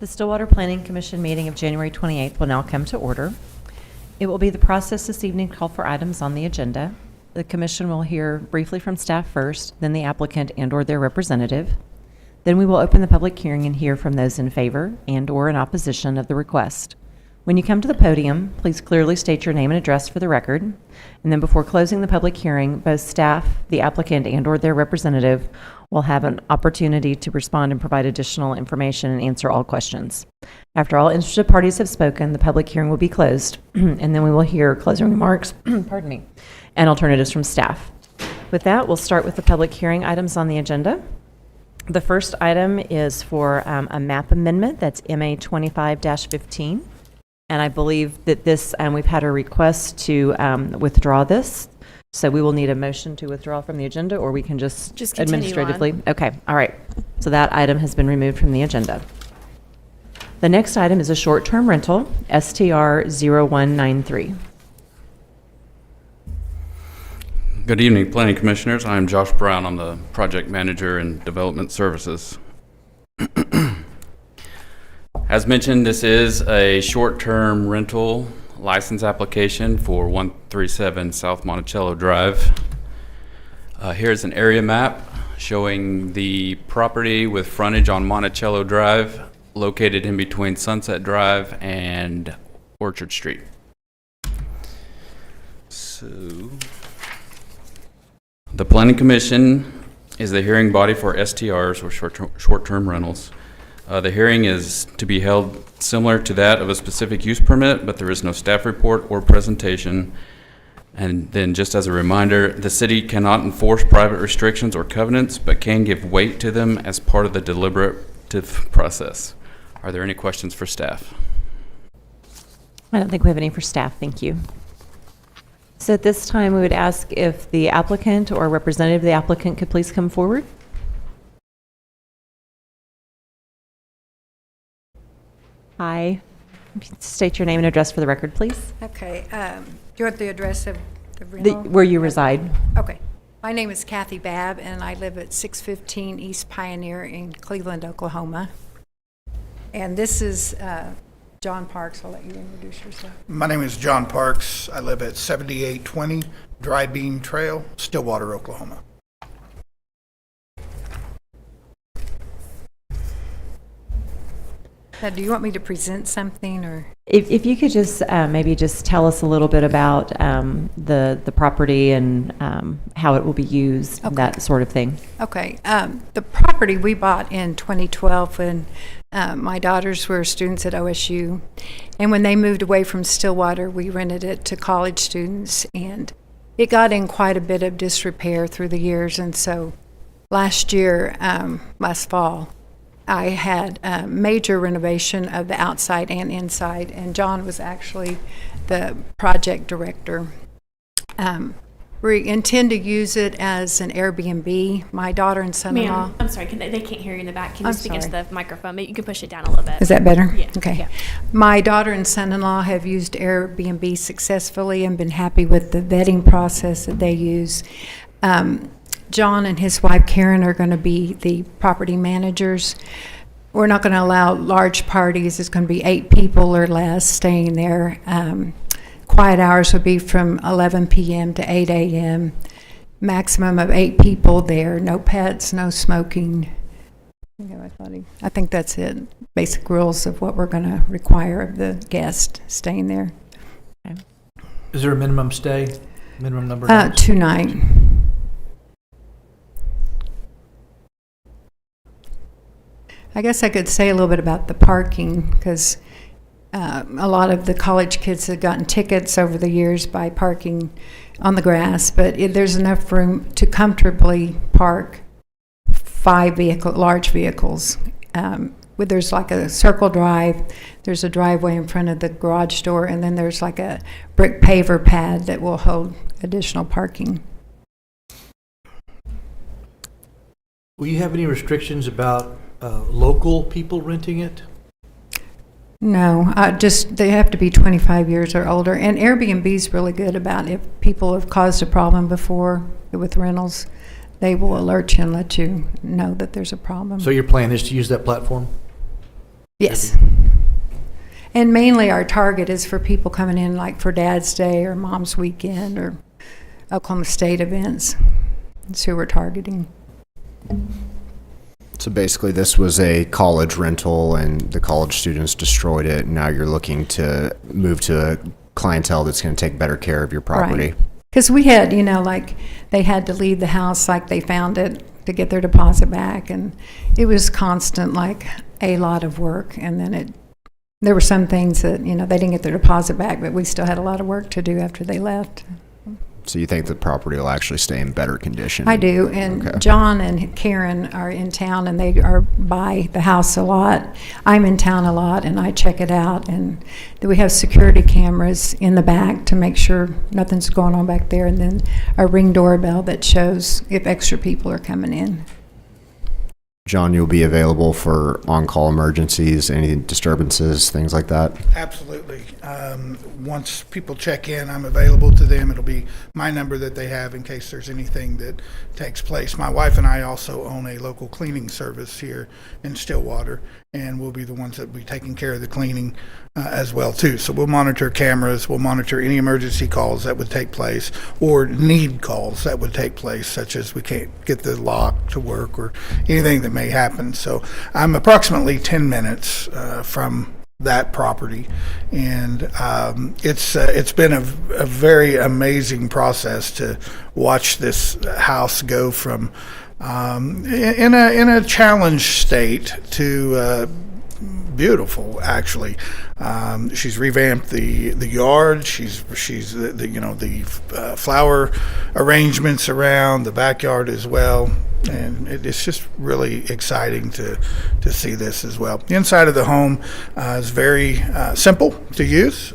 The Stillwater Planning Commission meeting of January 28th will now come to order. It will be the process this evening to call for items on the agenda. The commission will hear briefly from staff first, then the applicant and/or their representative. Then we will open the public hearing and hear from those in favor and/or in opposition of the request. When you come to the podium, please clearly state your name and address for the record. And then before closing the public hearing, both staff, the applicant, and/or their representative will have an opportunity to respond and provide additional information and answer all questions. After all interested parties have spoken, the public hearing will be closed, and then we will hear closing remarks, pardon me, and alternatives from staff. With that, we'll start with the public hearing items on the agenda. The first item is for a map amendment. That's MA 25-15. And I believe that this, we've had a request to withdraw this. So we will need a motion to withdraw from the agenda, or we can just administratively. On. Okay, all right. So that item has been removed from the agenda. The next item is a short-term rental, STR 0193. Good evening, Planning Commissioners. I'm Josh Brown. I'm the Project Manager in Development Services. As mentioned, this is a short-term rental license application for 137 South Monticello Drive. Here's an area map showing the property with frontage on Monticello Drive, located in between Sunset Drive and Orchard Street. So, the Planning Commission is the hearing body for STRs, or short-term rentals. The hearing is to be held similar to that of a specific use permit, but there is no staff report or presentation. And then just as a reminder, the city cannot enforce private restrictions or covenants, but can give weight to them as part of the deliberative process. Are there any questions for staff? I don't think we have any for staff. Thank you. So at this time, we would ask if the applicant or representative of the applicant could please come forward. Hi. State your name and address for the record, please. Okay. Do you want the address of the rental? Where you reside. Okay. My name is Kathy Babb, and I live at 615 East Pioneer in Cleveland, Oklahoma. And this is John Parks. I'll let you introduce yourself. My name is John Parks. I live at 7820 Dry Beam Trail, Stillwater, Oklahoma. Do you want me to present something, or? If you could just maybe just tell us a little bit about the property and how it will be used, Okay. that sort of thing. Okay. The property we bought in 2012 when my daughters were students at OSU. And when they moved away from Stillwater, we rented it to college students. And it got in quite a bit of disrepair through the years. And so last fall, I had a major renovation of the outside and inside, and John was actually the project director. We intend to use it as an Airbnb. My daughter and son-in-law. Ma'am, I'm sorry, they can't hear you in the back. Can you I'm speak into sorry. the microphone? But you can push it down a little bit. Is that better? Yeah. Okay. Yeah. My daughter and son-in-law have used Airbnb successfully and been happy with the vetting process that they use. John and his wife Karen are going to be the property managers. We're not going to allow large parties. It's going to be 8 people or less staying there. Quiet hours will be from 11 p.m. to 8 a.m. Maximum of 8 people there. No pets, no smoking. I think that's it. Basic rules of what we're going to require of the guest staying there. Is there a minimum stay? Minimum number of nights? 2 nights. I guess I could say a little bit about the parking, because a lot of the college kids have gotten tickets over the years by parking on the grass, but there's enough room to comfortably park 5 large vehicles. There's like a circle drive, there's a driveway in front of the garage door, and then there's like a brick paver pad that will hold additional parking. Will you have any restrictions about local people renting it? No, just they have to be 25 years or older. And Airbnb is really good about if people have caused a problem before with rentals, they will alert you and let you know that there's a problem. So your plan is to use that platform? Yes. And mainly our target is for people coming in like for Dad's Day or Mom's Weekend or Oklahoma State events. That's who we're targeting. So basically, this was a college rental, and the college students destroyed it. And now you're looking to move to a clientele that's going to take better care of your property. Right. Because we had, like they had to leave the house like they found it to get their deposit back. And it was constant, like a lot of work. And then there were some things that, they didn't get their deposit back, but we still had a lot of work to do after they left. So you think the property will actually stay in better condition? I do, and Okay. John and Karen are in town, and they are by the house a lot. I'm in town a lot, and I check it out, and we have security cameras in the back to make sure nothing's going on back there, and then a Ring doorbell that shows if extra people are coming in. John, you'll be available for on-call emergencies, any disturbances, things like that? Absolutely. Once people check in, I'm available to them. It'll be my number that they have in case there's anything that takes place. My wife and I also own a local cleaning service here in Stillwater, and we'll be the ones that will be taking care of the cleaning as well too. So we'll monitor cameras, we'll monitor any emergency calls that would take place or need calls that would take place, such as we can't get the lock to work or anything that may happen. So I'm approximately 10 minutes from that property, and it's been a very amazing process to watch this house go from in a challenged state to beautiful, actually. She's revamped the yard. She's the flower arrangements around the backyard as well. And it's just really exciting to see this as well. The inside of the home is very simple to use,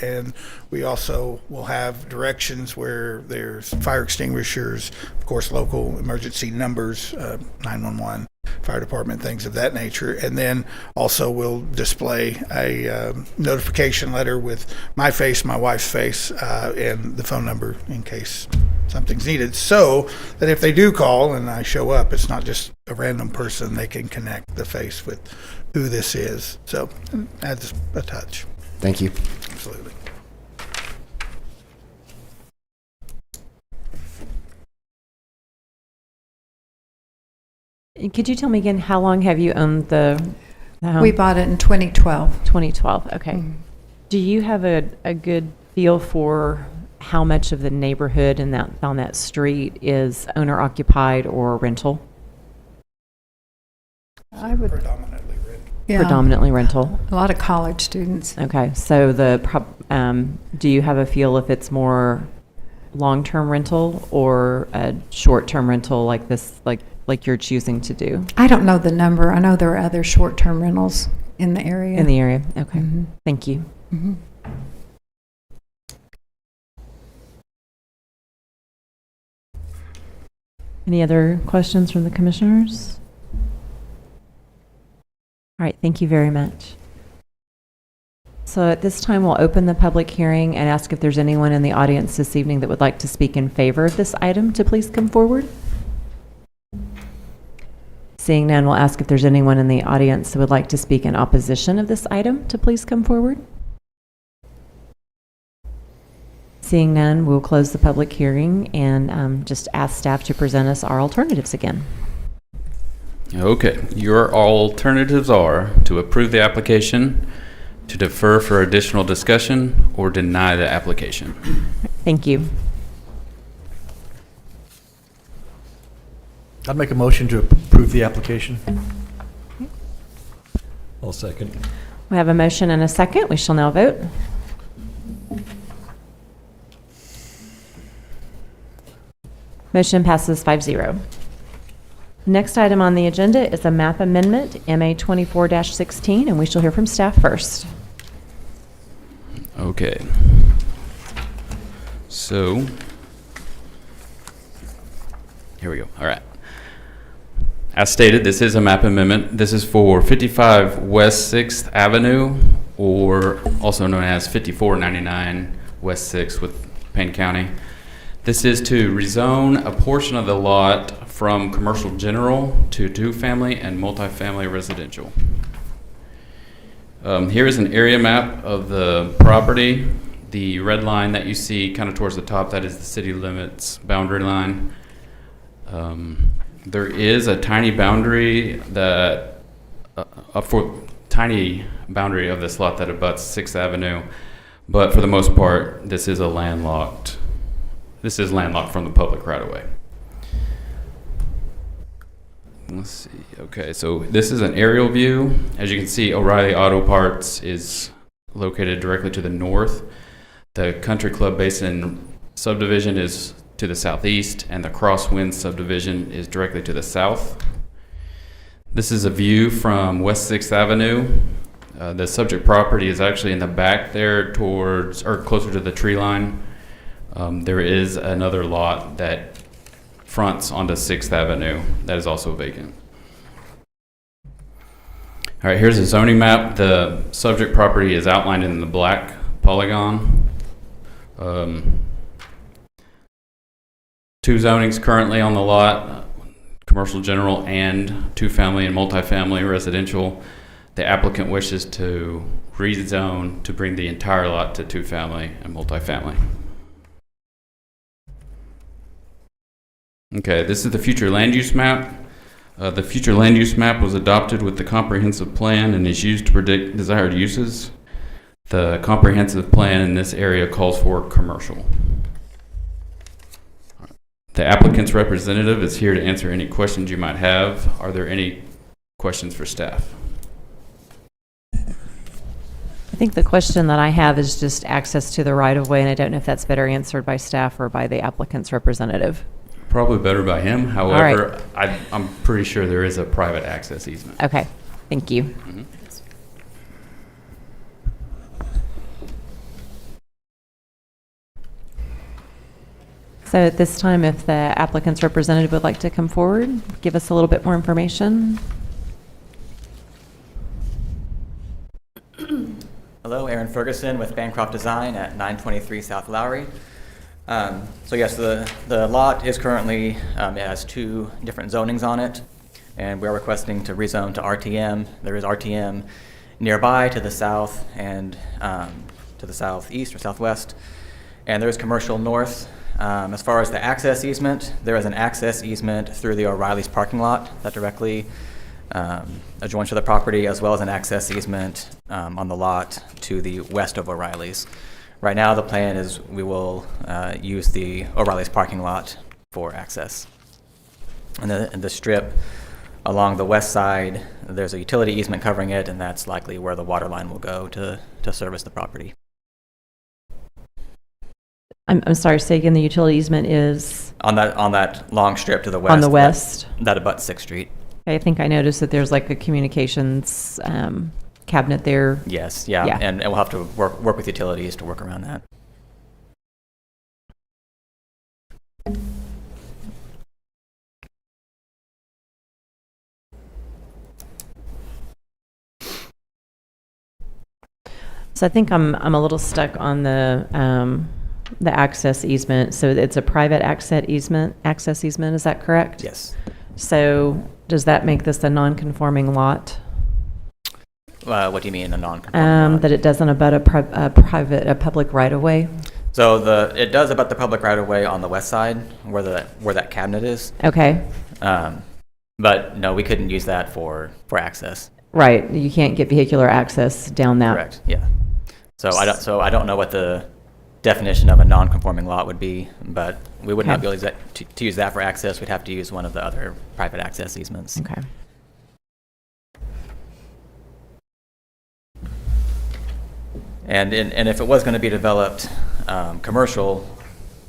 and we also will have directions where there's fire extinguishers, of course, local emergency numbers, 911, fire department, things of that nature. And then also we'll display a notification letter with my face, my wife's face, and the phone number in case something's needed, so that if they do call and I show up, it's not just a random person. They can connect the face with who this is. So it adds a touch. Thank you. Absolutely. And could you tell me again, how long have you owned the home? We bought it in 2012. 2012, okay. Do you have a good feel for how much of the neighborhood in on that street is owner occupied or rental? I would, Predominantly red. yeah, Predominantly rental. a lot of college students. Okay, so do you have a feel if it's more long-term rental or a short-term rental like this, like you're choosing to do I don't know the number. I know there are other short-term rentals in the area. in the area? Okay, Mhm. thank you. Mhm. Any other questions from the commissioners? All right, thank you very much. So at this time, we'll open the public hearing and ask if there's anyone in the audience this evening that would like to speak in favor of this item to please come forward. Seeing none, we'll ask if there's anyone in the audience that would like to speak in opposition of this item to please come forward. Seeing none, we'll close the public hearing and just ask staff to present us our alternatives again. Okay, your alternatives are to approve the application, to defer for additional discussion, or deny the application. Thank you. I'd make a motion to approve the application. I'll second. We have a motion and a second. We shall now vote. Motion passes 5-0. Next item on the agenda is a map amendment, MA 24-16, and we shall hear from staff first. Okay. So, here we go. All right. As stated, this is a map amendment. This is for 55 West 6th Avenue, or also known as 5499 West 6th with Payne County. This is to rezone a portion of the lot from commercial general to two-family and multifamily residential. Here is an area map of the property. The red line that you see kind of towards the top, that is the city limits boundary line. There is a tiny boundary that, tiny boundary of this lot that abuts 6th Avenue, but for the most part, this is landlocked from the public right of way. Let's see. Okay, so this is an aerial view. As you can see, O'Reilly Auto Parts is located directly to the north. The Country Club Basin subdivision is to the southeast, and the Crosswind subdivision is directly to the south. This is a view from West 6th Avenue. The subject property is actually in the back there towards, or closer to the tree line. There is another lot that fronts onto 6th Avenue that is also vacant. All right, here's a zoning map. The subject property is outlined in the black polygon. Two zonings currently on the lot, commercial general and two-family and multifamily residential. The applicant wishes to rezone to bring the entire lot to two-family and multifamily. Okay, this is the future land use map. The future land use map was adopted with the comprehensive plan and is used to predict desired uses. The comprehensive plan in this area calls for commercial. The applicant's representative is here to answer any questions you might have. Are there any questions for staff? I think the question that I have is just access to the right-of-way, and I don't know if that's better answered by staff or by the applicant's representative. Probably better by him. However, I'm pretty sure there is a private access easement. Okay, thank you. Mhm. So at this time, if the applicant's representative would like to come forward, give us a little bit more information. Hello, Aaron Ferguson with Bancroft Design at 923 South Lowry. So yes, the lot is currently, it has two different zonings on it, and we're requesting to rezone to RTM. There is RTM nearby to the south and to the southeast or southwest, and there is commercial north. As far as the access easement, there is an access easement through the O'Reilly's parking lot that directly adjoins to the property, as well as an access easement on the lot to the west of O'Reilly's. Right now, the plan is we will use the O'Reilly's parking lot for access. And the strip along the west side, there's a utility easement covering it, and that's likely where the water line will go to service the property. I'm sorry, say again, the utility easement is On that long strip to the west. on the west. That abuts 6th Street. I think I noticed that there's like a communications cabinet there. Yes, yeah, Yeah. and we'll have to work with utilities to work around that. So I think I'm a little stuck on the access easement. So it's a private access easement, is that correct? Yes. So does that make this a non-conforming lot? What do you mean a non-conforming lot? That it doesn't abut a public right-of-way? So it does abut the public right-of-way on the west side, where that cabinet is. Okay, But no, we couldn't use that for access. right. You can't get vehicular access down that. Correct. Yeah. So I don't know what the definition of a non-conforming lot would be, but we would not be able to use that for access. We'd have to use one of the other private access easements. Okay. And if it was going to be developed commercial,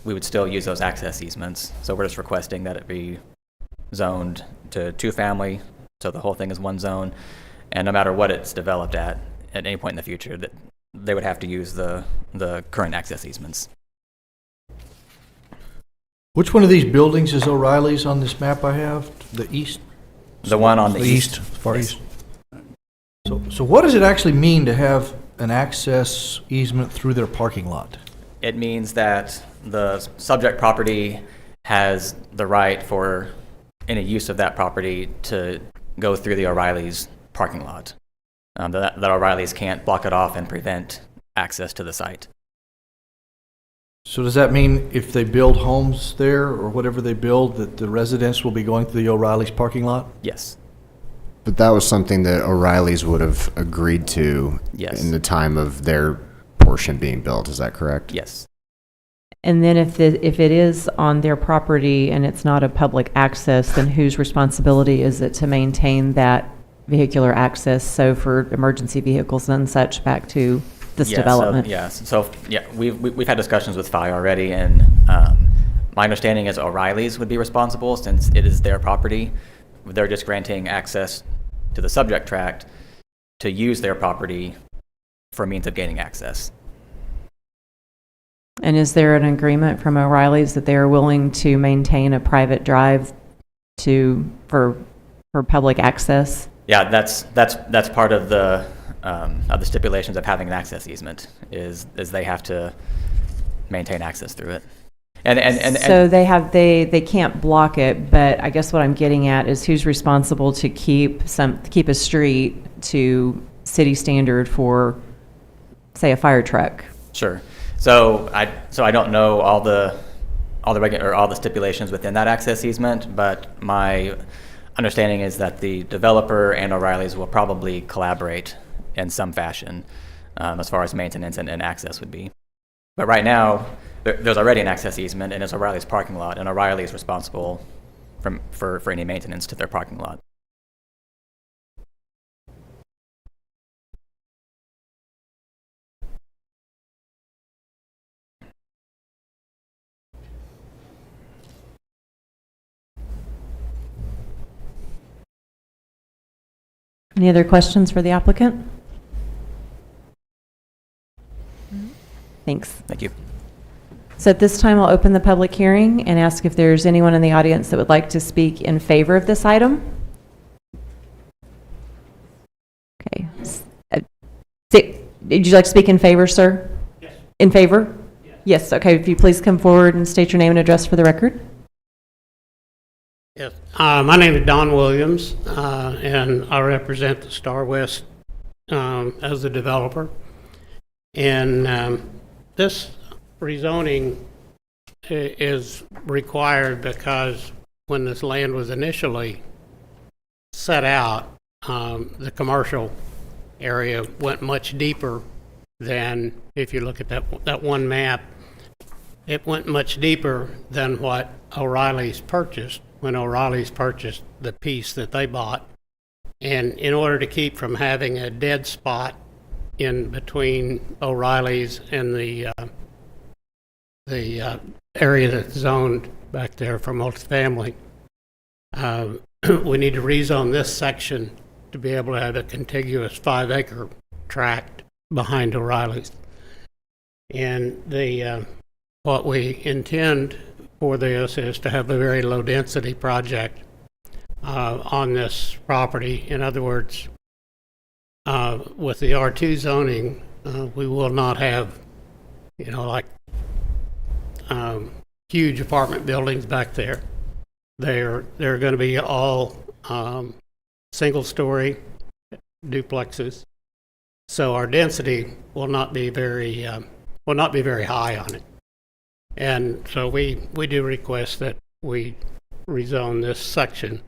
we would still use those access easements. So we're just requesting that it be zoned to two-family, so the whole thing is one zone. And no matter what it's developed at any point in the future, that they would have to use the current access easements. Which one of these buildings is O'Reilly's on this map I have? The east? The one on the east. east. Far Yes. east. So what does it actually mean to have an access easement through their parking lot? It means that the subject property has the right for any use of that property to go through the O'Reilly's parking lot. that O'Reilly's can't block it off and prevent access to the site. So does that mean if they build homes there or whatever they build, that the residents will be going through the O'Reilly's parking lot? Yes. But that was something that O'Reilly's would have agreed to Yes. in the time of their portion being built. Is that correct? Yes. And then if it is on their property and it's not a public access, then whose responsibility is it to maintain that vehicular access? So for emergency vehicles and such back to this development? So we've had discussions with FI already, and my understanding is O'Reilly's would be responsible since it is their property. They're just granting access to the subject tract to use their property for means of gaining access. And is there an agreement from O'Reilly's that they are willing to maintain a private drive for public access? Yeah, that's part of the stipulations of having an access easement is they have to maintain access through it. And So they can't block it, but I guess what I'm getting at is who's responsible to keep a street to city standard for, say, a fire truck? Sure. So I don't know all the stipulations within that access easement, but my understanding is that the developer and O'Reilly's will probably collaborate in some fashion as far as maintenance and access would be. But right now, there's already an access easement, and it's O'Reilly's parking lot, and O'Reilly is responsible for any maintenance to their parking lot. Any other questions for the applicant? Thanks. Thank you. So at this time, I'll open the public hearing and ask if there's anyone in the audience that would like to speak in favor of this item. Okay. Did you like to speak in favor, sir? Yes. In favor? Yes. Yes, okay. If you please come forward and state your name and address for the record. Yes. My name is Don Williams, and I represent the Star West as the developer. And this rezoning is required because when this land was initially set out, the commercial area went much deeper than, if you look at that one map, it went much deeper than what O'Reilly's purchased when O'Reilly's purchased the piece that they bought. And in order to keep from having a dead spot in between O'Reilly's and the area that's zoned back there for multifamily, we need to rezone this section to be able to have a contiguous 5-acre tract behind O'Reilly's. And what we intend for this is to have a very low density project on this property. In other words, with the R2 zoning, we will not have, huge apartment buildings back there. They're going to be all single-story duplexes. So our density will not be very high on it. And so we do request that we rezone this section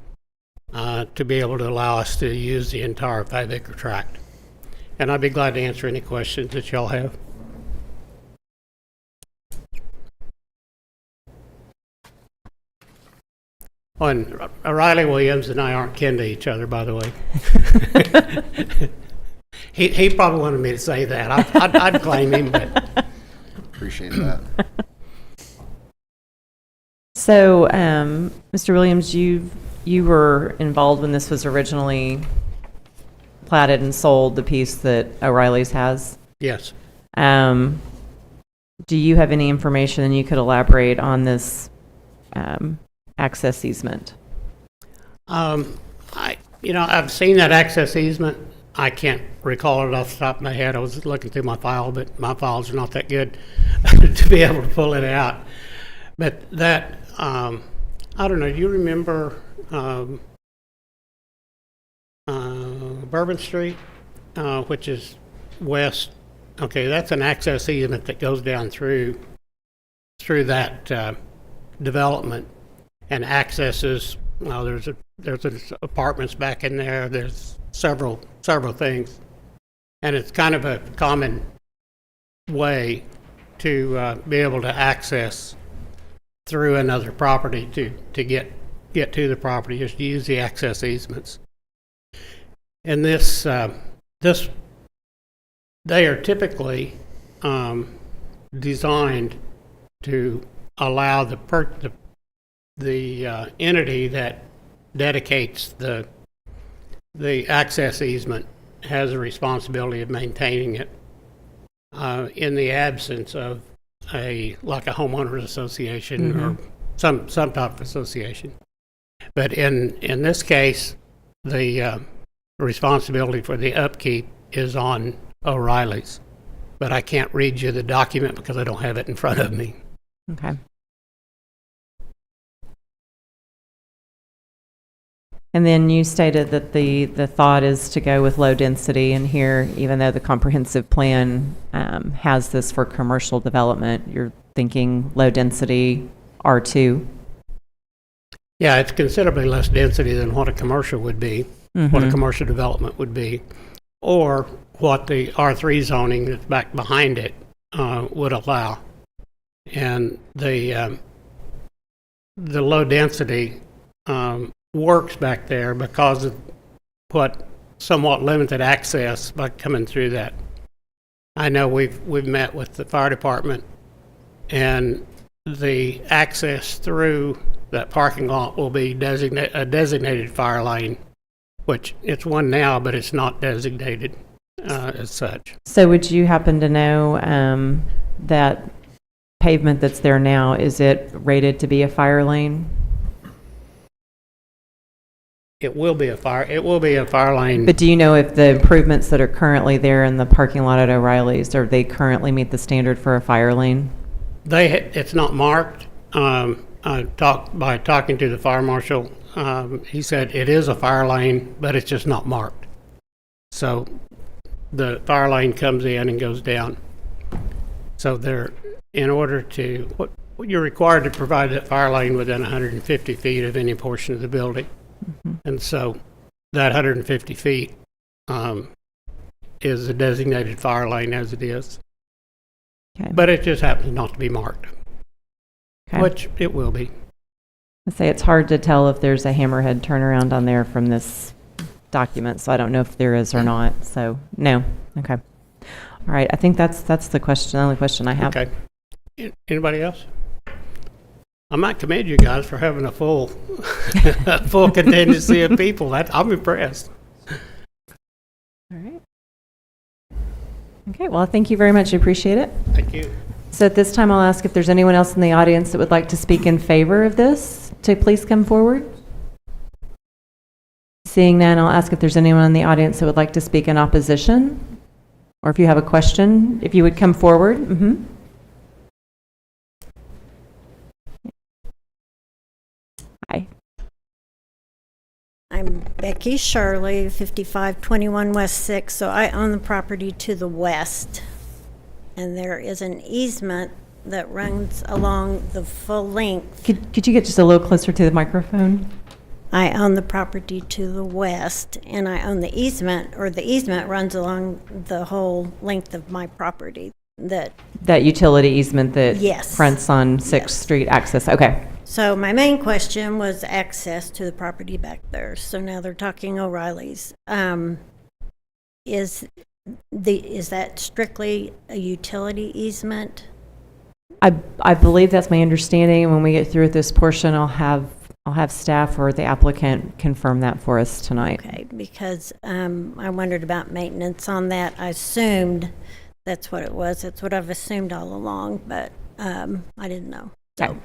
to be able to allow us to use the entire 5-acre tract. And I'd be glad to answer any questions that y'all have. And Riley Williams and I aren't kin to each other, by the way. He probably wanted me to say that. I'd claim him, but Appreciate that. So, Mr. Williams, you were involved when this was originally platted and sold, the piece that O'Reilly's has. yes. Do you have any information and you could elaborate on this access easement? I've seen that access easement. I can't recall it off the top of my head. I was looking through my file, but my files are not that good to be able to pull it out. But that, I don't know, do you remember Bourbon Street? which is west, okay, that's an access easement that goes down through that development and accesses, well, there's apartments back in there, there's several things. And it's kind of a common way to be able to access through another property to get to the property, is to use the access easements. And this, they are typically designed to allow the entity that dedicates the access easement has a responsibility of maintaining it in the absence of like a homeowners association or some type of association. But in this case, the responsibility for the upkeep is on O'Reilly's. But I can't read you the document because I don't have it in front of me. Okay. And then you stated that the thought is to go with low density, and here, even though the comprehensive plan has this for commercial development, you're thinking low density R2? Yeah, it's considerably less density than what a commercial would be, what a commercial development would be, or what the R3 zoning that's back behind it would allow. And the low density works back there because of what somewhat limited access by coming through that. I know we've met with the fire department, and the access through that parking lot will be a designated fire lane, which it's one now, but it's not designated as such. So would you happen to know that pavement that's there now, is it rated to be a fire lane? It will be a fire lane. But do you know if the improvements that are currently there in the parking lot at O'Reilly's, or they currently meet the standard for a fire lane? It's not marked. By talking to the fire marshal, he said it is a fire lane, but it's just not marked. So the fire lane comes in and goes down. So in order to, you're required to provide that fire lane within 150 feet of any portion of the building. And so that 150 feet is a designated fire lane as it is. Okay. But it just happens not to be marked, Okay. which it will be. I say it's hard to tell if there's a hammerhead turnaround on there from this document, so I don't know if there is or not. So no. Okay. All right. I think that's the question. The only question I have. Okay. Anybody else? I might commend you guys for having a full full contingency of people. I'm impressed. All right. Okay. Well, thank you very much. I appreciate it. Thank you. So at this time, I'll ask if there's anyone else in the audience that would like to speak in favor of this to please come forward. Seeing none, I'll ask if there's anyone in the audience that would like to speak in opposition, or if you have a question, if you would come forward. Hi. I'm Becky Shirley, 5521 West 6, so I own the property to the west. And there is an easement that runs along the full length. Could you get just a little closer to the microphone? I own the property to the west, and I own the easement, or the easement runs along the whole length of my property. That utility easement that Yes. fronts on 6th Yes. Street access. Okay. So my main question was access to the property back there. So now they're talking O'Reilly's. Is that strictly a utility easement? I believe that's my understanding, and when we get through with this portion, I'll have staff or the applicant confirm that for us tonight. Okay, because I wondered about maintenance on that. I assumed that's what it was. That's what I've assumed all along, but I didn't know. So Okay.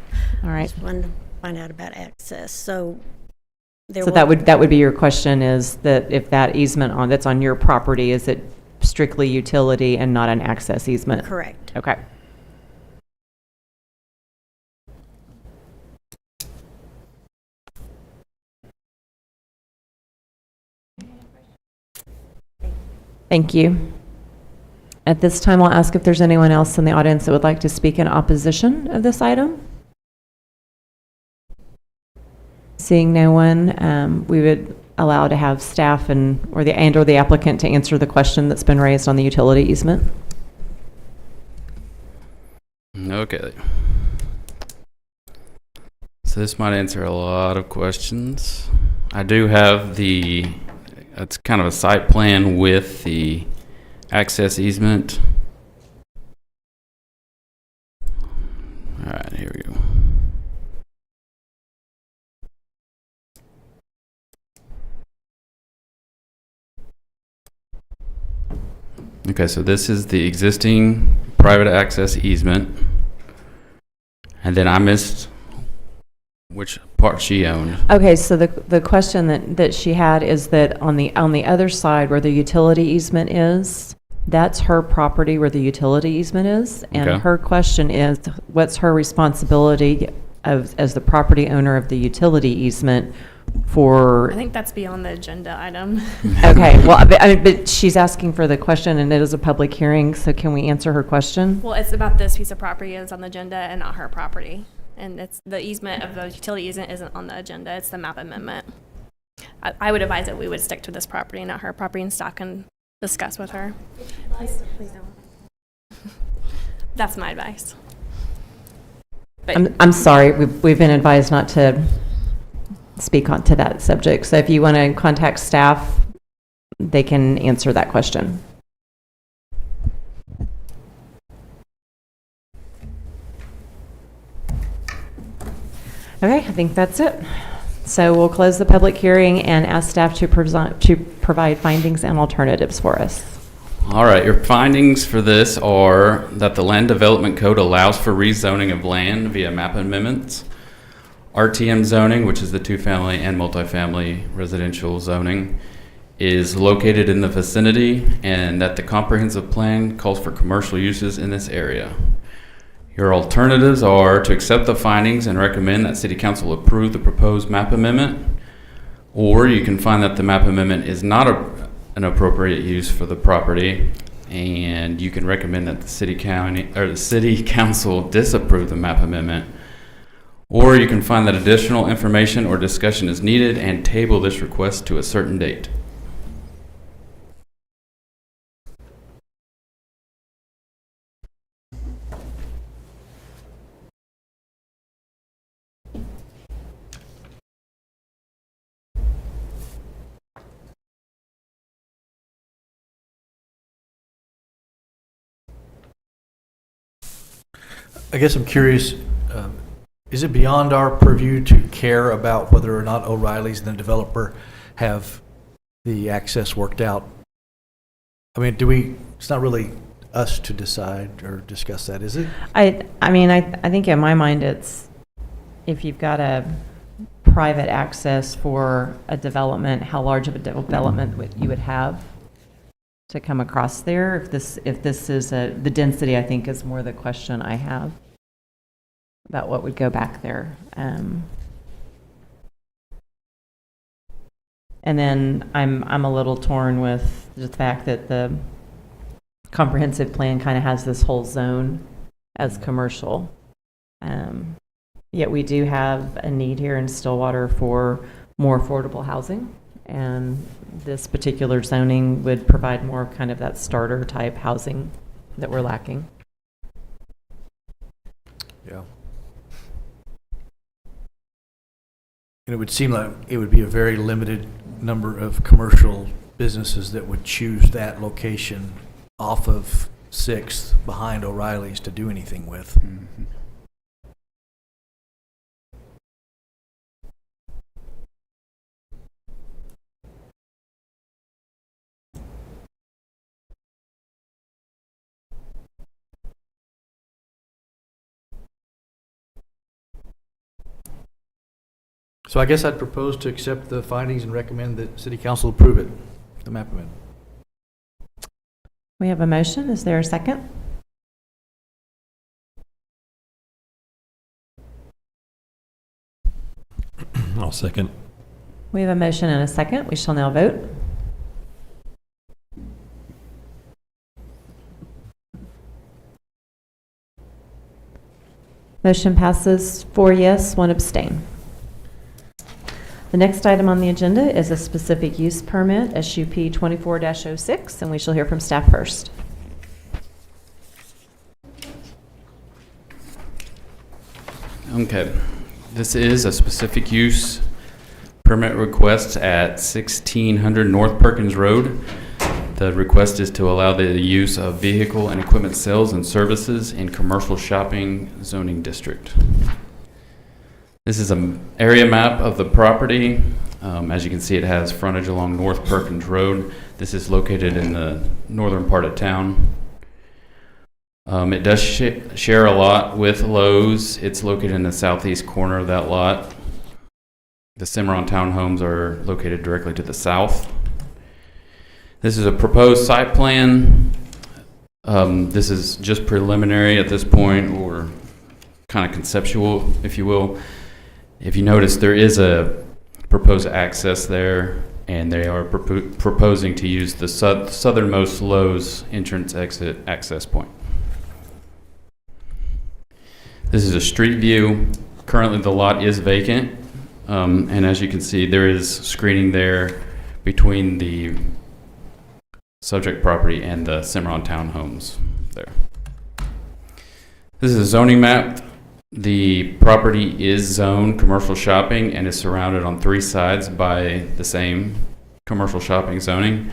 All right. just wanted to find out about access. So So that would be your question, is that if that easement that's on your property, is it strictly utility and not an access easement? Correct. Okay. Thank you. At this time, I'll ask if there's anyone else in the audience that would like to speak in opposition of this item. Seeing no one, we would allow to have staff or the applicant to answer the question that's been raised on the utility easement. Okay. So this might answer a lot of questions. I do have it's kind of a site plan with the access easement. All right, here we go. Okay, so this is the existing private access easement. And then I missed which part she owned. Okay, so the question that she had is that on the other side where the utility easement is, that's her property where the utility easement is. And Okay. her question is, what's her responsibility as the property owner of the utility easement for? I think that's beyond the agenda item. Okay, well, but she's asking for the question, and it is a public hearing, so can we answer her question? Well, it's about this piece of property is on the agenda and not her property. And it's the easement of the utility easement isn't on the agenda. It's the map amendment. I would advise that we would stick to this property, not her property, and staff can discuss with her. Please don't. That's my advice. But I'm sorry, we've been advised not to speak on to that subject. So if you want to contact staff, they can answer that question. Okay, I think that's it. So we'll close the public hearing and ask staff to provide findings and alternatives for us. All right, your findings for this are that the Land Development Code allows for rezoning of land via map amendments. RTM zoning, which is the two-family and multifamily residential zoning, is located in the vicinity, and that the comprehensive plan calls for commercial uses in this area. Your alternatives are to accept the findings and recommend that City Council approve the proposed map amendment, or you can find that the map amendment is not an appropriate use for the property, and you can recommend that the City Council disapprove the map amendment, or you can find that additional information or discussion is needed and table this request to a certain date. I guess I'm curious, is it beyond our purview to care about whether or not O'Reilly's and the developer have the access worked out? I mean, it's not really us to decide or discuss that, is it? I mean, I think in my mind, it's if you've got a private access for a development, how large of a development you would have to come across there. If this is the density, I think is more the question I have about what would go back there. And then I'm a little torn with the fact that the comprehensive plan kind of has this whole zone as commercial. Yet we do have a need here in Stillwater for more affordable housing, and this particular zoning would provide more kind of that starter type housing that we're lacking. Yeah. And it would seem like it would be a very limited number of commercial businesses that would choose that location off of 6th behind O'Reilly's to do anything with. Mm-hmm. So I guess I'd propose to accept the findings and recommend that City Council approve it, the map amendment. We have a motion. Is there a second? I'll second. We have a motion and a second. We shall now vote. Motion passes 4 yes, 1 abstain. The next item on the agenda is a specific use permit, SUP 24-06, and we shall hear from staff first. Okay, this is a specific use permit request at 1600 North Perkins Road. The request is to allow the use of vehicle and equipment sales and services in commercial shopping zoning district. This is an area map of the property. As you can see, it has frontage along North Perkins Road. This is located in the northern part of town. It does share a lot with Lowe's. It's located in the southeast corner of that lot. The Cimarron townhomes are located directly to the south. This is a proposed site plan. This is just preliminary at this point, or kind of conceptual, if you will. If you notice, there is a proposed access there, and they are proposing to use the southernmost Lowe's entrance exit access point. This is a street view. Currently, the lot is vacant, and as you can see, there is screening there between the subject property and the Cimarron townhomes there. This is a zoning map. The property is zoned commercial shopping and is surrounded on 3 sides by the same commercial shopping zoning.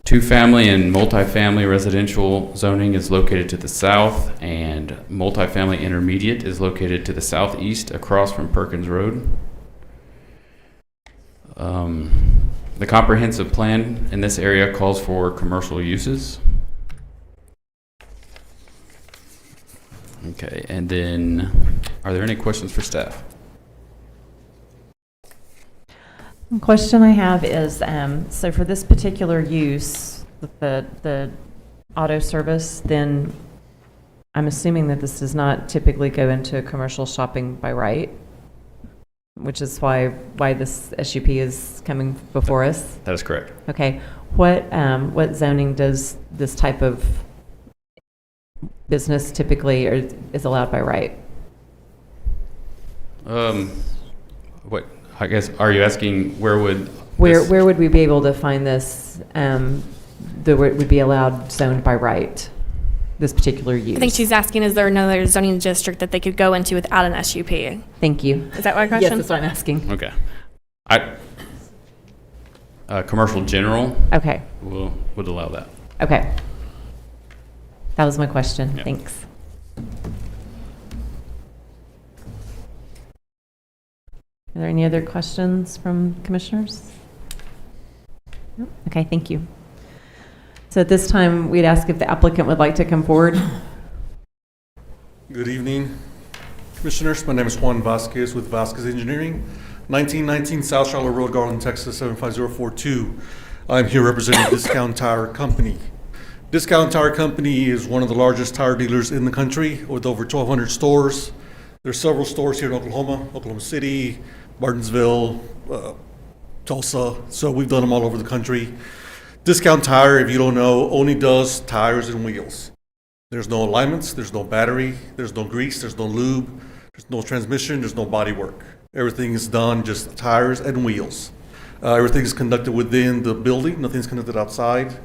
2-family and multifamily residential zoning is located to the south, and multifamily intermediate is located to the southeast across from Perkins Road. The comprehensive plan in this area calls for commercial uses. Okay, and then are there any questions for staff? The question I have is, so for this particular use, the auto service, then I'm assuming that this does not typically go into commercial shopping by right, which is why this SUP is coming before us. That is correct. Okay, what zoning does this type of business typically or is allowed by right? What, I guess, are you asking where would Where would we be able to find this, that would be allowed zoned by right, this particular use? I think she's asking, is there another zoning district that they could go into without an SUP? Thank you. Is that my Yes, question? that's what I'm asking. Okay. Commercial general Okay, would allow that. okay. That was my question. Yeah. Thanks. Are there any other questions from commissioners? No? Okay, thank you. So at this time, we'd ask if the applicant would like to come forward. Good evening, Commissioners. My name is Juan Vasquez with Vasquez Engineering, 1919 South Charlotte Road, Garland, Texas, 75042. I'm here representing Discount Tire Company. Discount Tire Company is one of the largest tire dealers in the country with over 1,200 stores. There's several stores here in Oklahoma City, Martinsville, Tulsa, so we've done them all over the country. Discount Tire, if you don't know, only does tires and wheels. There's no alignments, there's no battery, there's no grease, there's no lube, there's no transmission, there's no body work. Everything is done just tires and wheels. Everything is conducted within the building, nothing's conducted outside.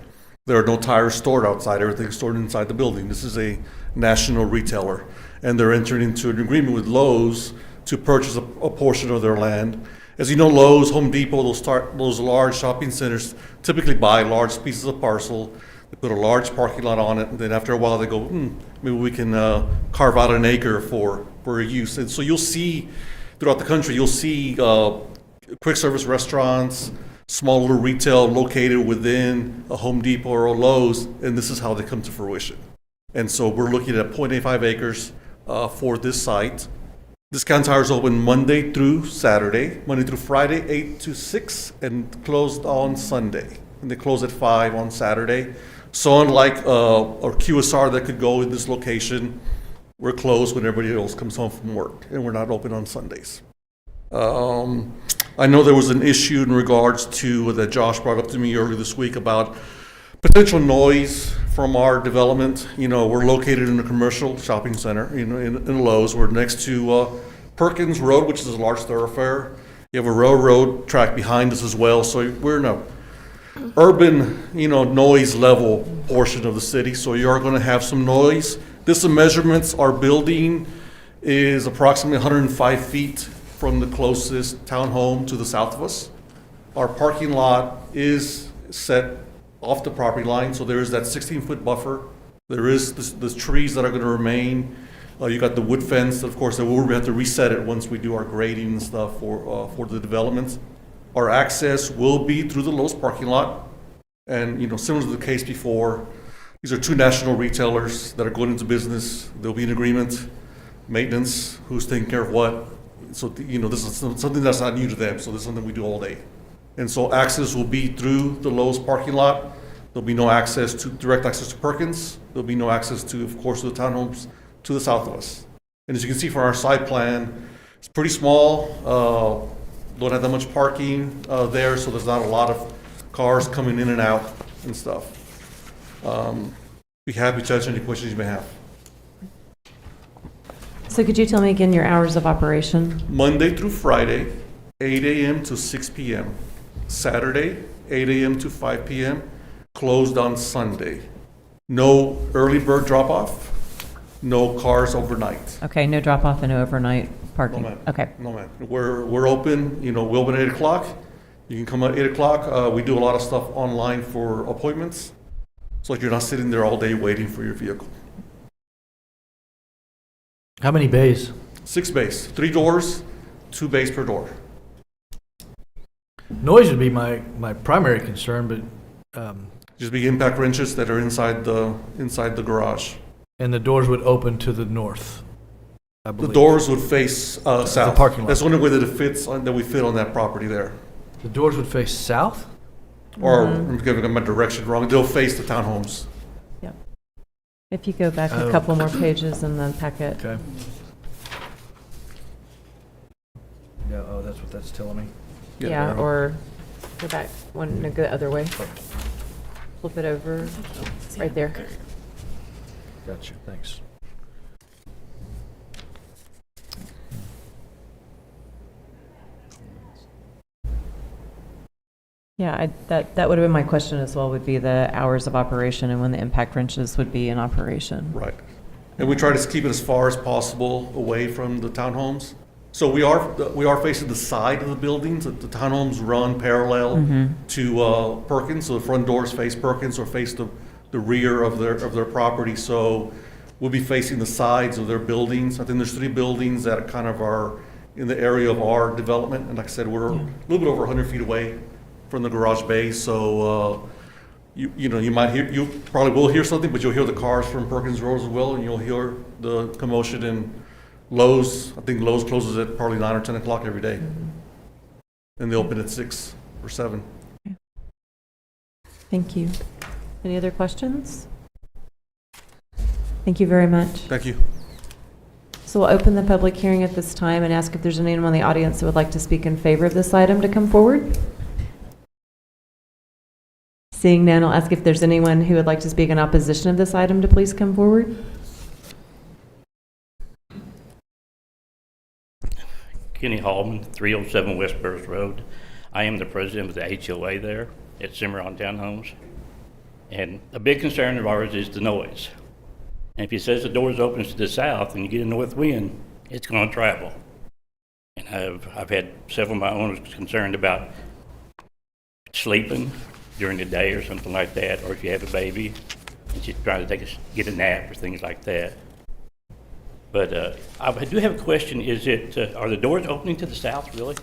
There are no tires stored outside, everything's stored inside the building. This is a national retailer, and they're entering into an agreement with Lowe's to purchase a portion of their land. As you know, Lowe's, Home Depot, those large shopping centers typically buy large pieces of parcel. They put a large parking lot on it, and then after a while they go, maybe we can carve out an acre for a use. And so you'll see throughout the country, you'll see quick service restaurants, small little retail located within a Home Depot or a Lowe's, and this is how they come to fruition. And so we're looking at 0.85 acres for this site. Discount Tire is open Monday through Saturday, Monday through Friday, 8 to 6, and closed on Sunday. And they close at 5 on Saturday. So unlike a QSR that could go in this location, we're closed when everybody else comes home from work, and we're not open on Sundays. I know there was an issue in regards to that Josh brought up to me earlier this week about Potential noise from our development, we're located in a commercial shopping center, in Lowe's. We're next to Perkins Road, which is a large thoroughfare. You have a railroad track behind us as well, so we're in a urban, noise level portion of the city, so you are going to have some noise. This measurements, our building is approximately 105 feet from the closest townhome to the south of us. Our parking lot is set off the property line, so there is that 16-foot buffer. There is the trees that are going to remain. You got the wood fence, of course, that we'll have to reset it once we do our grading and stuff for the developments. Our access will be through the Lowe's parking lot, and similar to the case before, these are two national retailers that are going into business. There'll be an agreement, maintenance, who's taking care of what. So this is something that's not new to them. So this is something we do all day. And so access will be through the Lowe's parking lot. There'll be no direct access to Perkins. There'll be no access to, of course, the townhomes to the south of us. And as you can see from our site plan, it's pretty small. Don't have that much parking there, so there's not a lot of cars coming in and out and stuff. Be happy to answer any questions you may have. So could you tell me again your hours of operation? Monday through Friday, 8 a.m. to 6 p.m. Saturday, 8 a.m. to 5 p.m. Closed on Sunday. No early bird drop-off, no cars overnight. Okay, no drop-off and no overnight parking? No, ma'am. Okay. No, ma'am. We're open, we open at 8 o'clock. You can come at 8 o'clock. We do a lot of stuff online for appointments, so you're not sitting there all day waiting for your vehicle. How many bays? 6 bays, 3 doors, 2 bays per door. Noise would be my primary concern, but Just be impact wrenches that are inside the garage. and the doors would open to the north, I The believe. doors would face south. parking lot. That's the only way that we fit on that property there. The doors would face south? Or, I'm getting my direction wrong, they'll face the townhomes. Yep. If you go back a Oh. couple more pages in the packet. Okay. Yeah, oh, that's what that's telling me. Yeah, or go back one, no, go the other way. Flip it over, right there. Gotcha, thanks. Yeah, that would have been my question as well, would be the hours of operation and when the impact wrenches would be in operation. Right. And we try to keep it as far as possible away from the townhomes. So we are facing the side of the buildings. The townhomes run parallel to Perkins, so the front doors face Perkins or face the rear of their property. So we'll be facing the sides of their buildings. I think there's 3 buildings that kind of are in the area of our development. And like I said, we're a little bit over 100 feet away from the garage bay. So you probably will hear something, but you'll hear the cars from Perkins Road as well, and you'll hear the commotion in Lowe's. I think Lowe's closes at probably 9 or 10 o'clock every day. And they open at 6 or 7. Thank you. Any other questions? Thank you very much. Thank you. So we'll open the public hearing at this time and ask if there's anyone in the audience that would like to speak in favor of this item to come forward. Seeing none, I'll ask if there's anyone who would like to speak in opposition of this item to please come forward. Kenny Hallman, 307 West Burris Road. I am the president of the HOA there at Cimarron Townhomes. And a big concern of ours is the noise. And if he says the doors open to the south and you get a north wind, it's going to travel. And I've had several of my owners concerned about sleeping during the day or something like that, or if you have a baby and she's trying to get a nap or things like that. But I do have a question. Are the doors opening to the south, really?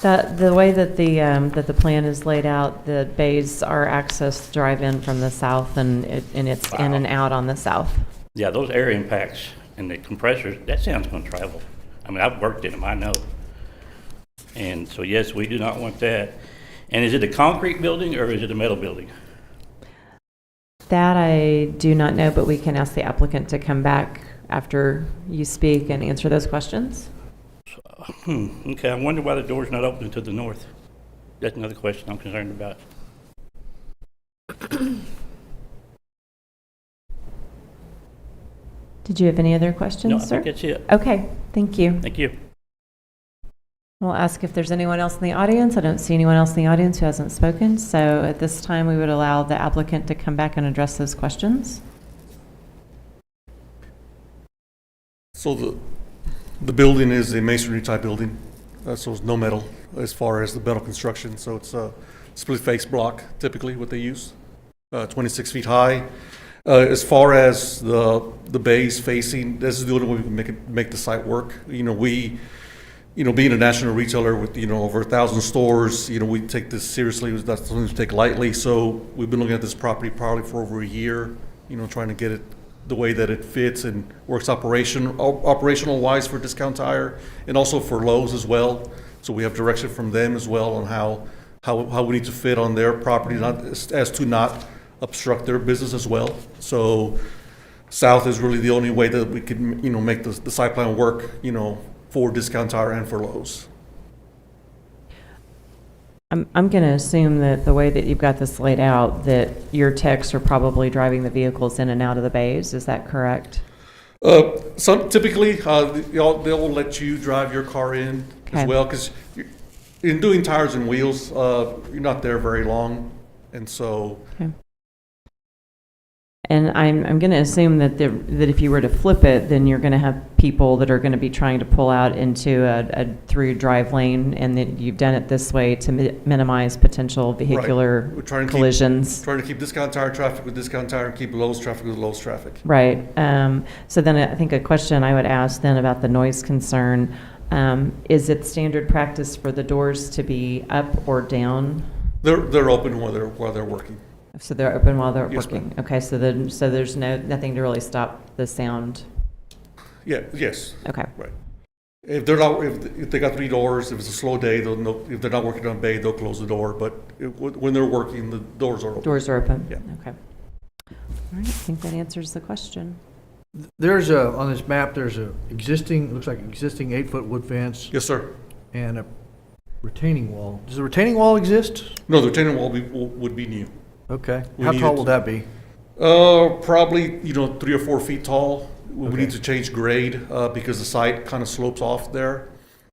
The way that the plan is laid out, the bays are access drive-in from the south, and it's in and out on the south. Yeah, those air impacts and the compressors, that sound's going to travel. I mean, I've worked in them, I know. And so, yes, we do not want that. And is it a concrete building or is it a metal building? That I do not know, but we can ask the applicant to come back after you speak and answer those questions. Okay, I wonder why the door's not opening to the north. That's another question I'm concerned about. Did you have any other questions, No, I sir? think that's it. Okay, thank you. Thank you. We'll ask if there's anyone else in the audience. I don't see anyone else in the audience who hasn't spoken. So at this time, we would allow the applicant to come back and address those questions. So the building is a masonry type building, so it's no metal as far as the metal construction. So it's a split face block, typically what they use, 26 feet high. As far as the bays facing, this is the only way we can make the site work. Being a national retailer with, over 1,000 stores, we take this seriously. That's something to take lightly. So we've been looking at this property probably for over a year, trying to get it the way that it fits and works operational wise for Discount Tire and also for Lowe's as well. So we have direction from them as well on how we need to fit on their property, not as to not obstruct their business as well. So south is really the only way that we can, make the site plan work, for Discount Tire and for Lowe's. I'm going to assume that the way that you've got this laid out, that your techs are probably driving the vehicles in and out of the bays. Is that correct? Typically, they'll let you drive your car in Okay. as well, because in doing tires and wheels, you're not there very long, and so. Okay. And I'm going to assume that that if you were to flip it, then you're going to have people that are going to be trying to pull out into a through drive lane, and that you've done it this way to minimize potential vehicular We're trying to collisions. trying to keep Discount Tire traffic with Discount Tire and keep Lowe's traffic with Lowe's traffic. Right. So then I think a question I would ask then about the noise concern, is it standard practice for the doors to be up or down? They're open while they're working. So they're open while they're Yes, working? Okay, so there's nothing to really stop the sound? Yeah. Yes. Okay. Right. If they're not, if they got 3 doors, if it's a slow day, they'll know, if they're not working on bay, they'll close the door. But when they're working, the doors are open. Doors are open? Yeah. Okay. All right, I think that answers the question. There's on this map, there's looks like existing 8-foot wood fence Yes, sir. and a retaining wall. Does the retaining wall exist? No, the retaining wall would be new. Okay. We How need tall it will to- that be? Probably 3 or 4 feet tall. We Okay. need to change grade because the site kind of slopes off there,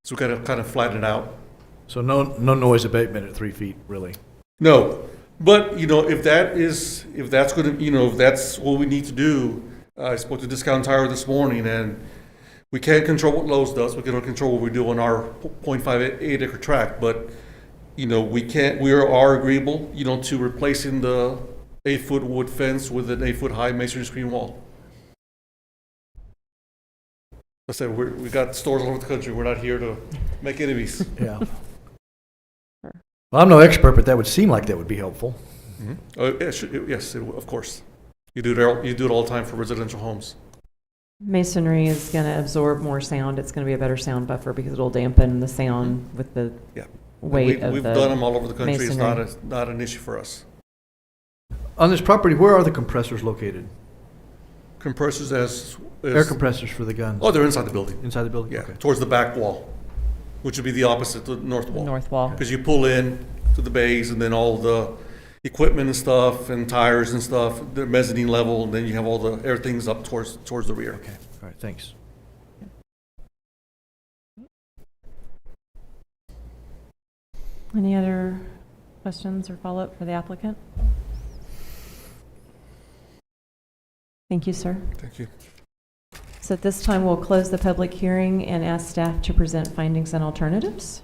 so we gotta kind of flatten it out. So no noise abatement at 3 feet, really? No, but if that's going to if that's what we need to do, I spoke to Discount Tire this morning, and we can't control what Lowe's does. We cannot control what we do on our 0.58 acre tract, but we are agreeable, to replacing the 8-foot wood fence with an 8-foot high masonry screen wall. I said, we got stores all over the country. We're not here to make enemies. Yeah. Well, I'm no expert, but that would seem like that would be helpful. Mm-hmm. Oh, yeah, yes, of course. You do it all the time for residential homes. Masonry is going to absorb more sound. It's going to be a better sound buffer because it'll dampen the sound with the Yeah. weight of We've the done them all over the country. masonry. It's not an issue for us. On this property, where are the compressors located? Compressors as Air compressors for the guns? oh, they're inside the building. Inside the building? Yeah, Okay. towards the back wall, which would be the opposite, the north wall. north wall. Because you pull in to the bays, and then all the equipment and stuff, and tires and stuff, the mezzanine level, and then you have all the everything's up towards the rear. Okay, all right, thanks. Any other questions or follow-up for the applicant? Thank you, sir. Thank you. So at this time, we'll close the public hearing and ask staff to present findings and alternatives.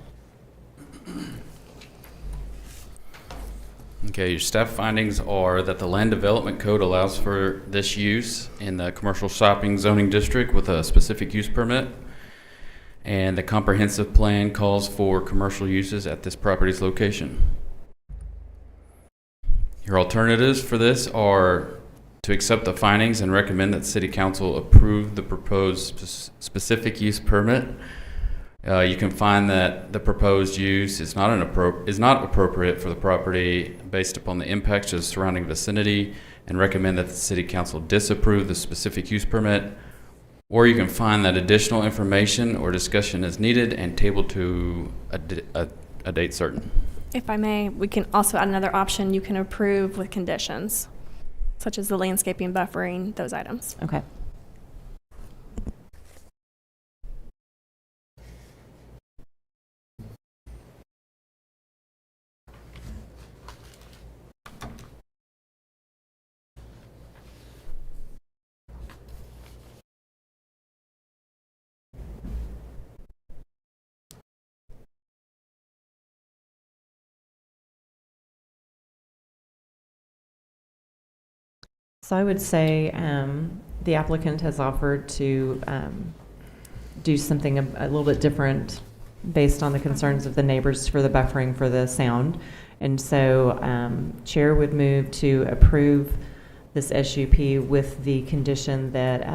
Okay, your staff findings are that the Land Development Code allows for this use in the commercial shopping zoning district with a specific use permit. And the comprehensive plan calls for commercial uses at this property's location. Your alternatives for this are to accept the findings and recommend that City Council approve the proposed specific use permit. You can find that the proposed use is not appropriate for the property based upon the impacts to the surrounding vicinity, and recommend that the City Council disapprove the specific use permit. Or you can find that additional information or discussion is needed and table to a date certain. If I may, we can also add another option. You can approve with conditions, such as the landscaping, buffering, those items. Okay. So I would say the applicant has offered to do something a little bit different based on the concerns of the neighbors for the buffering for the sound. And so Chair would move to approve this SUP with the condition that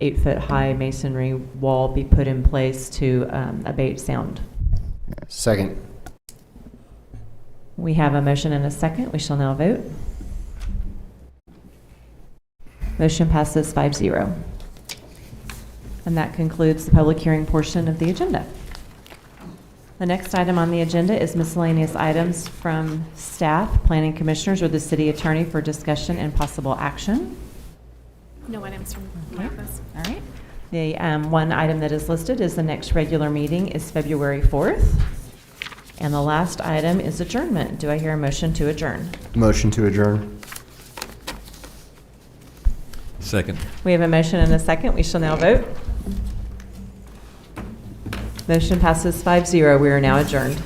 8-foot-high masonry wall be put in place to abate sound. Second. We have a motion and a second. We shall now vote. Motion passes 5-0. And that concludes the public hearing portion of the agenda. The next item on the agenda is miscellaneous items from staff, planning commissioners, or the city attorney for discussion and possible action. No items from my office. All right. The one item that is listed is the next regular meeting is February 4th. And the last item is adjournment. Do I hear a motion to adjourn? Motion to adjourn. Second. We have a motion and a second. We shall now vote. Motion passes 5-0. We are now adjourned.